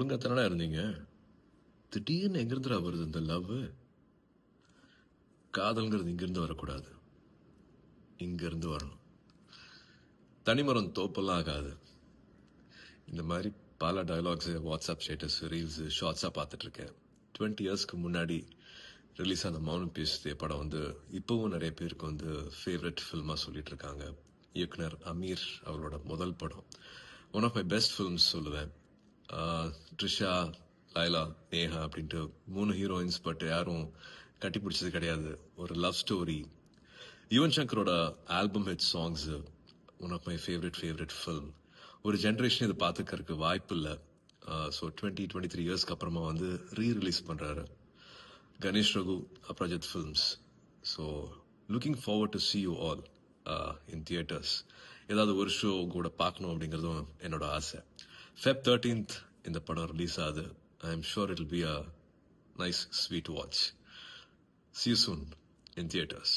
ஒழுங்கா தானடா இருந்தீங்க. திடீர்னு எங்கிருந்துடா வருது இந்த லவ்? காதல்ங்கிறது இங்கிருந்து வரக்கூடாது, இங்கிருந்து வரணும். தனிமரம் தோப்பெல்லாம் ஆகாது. இந்த மாதிரி பல டயலாக்ஸ் வாட்ஸ்அப் ஸ்டேட்டஸ், ரீல்ஸ், ஷார்ட்ஸாக பார்த்துட்டு இருக்கேன். 20 இயர்ஸ்க்கு முன்னாடி ரிலீஸ் ஆன மௌனம் பேசுதே படம் வந்து இப்போவும் நிறைய பேருக்கு வந்து ஃபேவரட் ஃபில்மாக சொல்லிட்டு இருக்காங்க. இயக்குனர் அமீர் அவரோட முதல் படம். One of my best films சொல்லுவேன். ட்ரிஷா, லைலா, நேஹா அப்படின்ட்டு 3 ஹீரோயின்ஸ், பட் யாரும் கட்டி பிடிச்சது கிடையாது. ஒரு லவ் ஸ்டோரி. யுவன் சங்கரோட album hit songs one of my favourite film. ஒரு ஜென்ரேஷன் இது பார்த்துக்கிறதுக்கு வாய்ப்பு இல்லை. ஸோ 23 இயர்ஸ்க்கு அப்புறமா வந்து ரிலீஸ் பண்ணுறாரு Ganesh Raghu, Aparajith films. So looking forward to see you all in theaters. ஏதாவது ஒரு ஷோ கூட பார்க்கணும் அப்படிங்கிறதும் என்னோட ஆசை. Feb 13th இந்த படம் ரிலீஸ் ஆகுது. I am sure it will be a nice sweet watch. See you soon in theaters.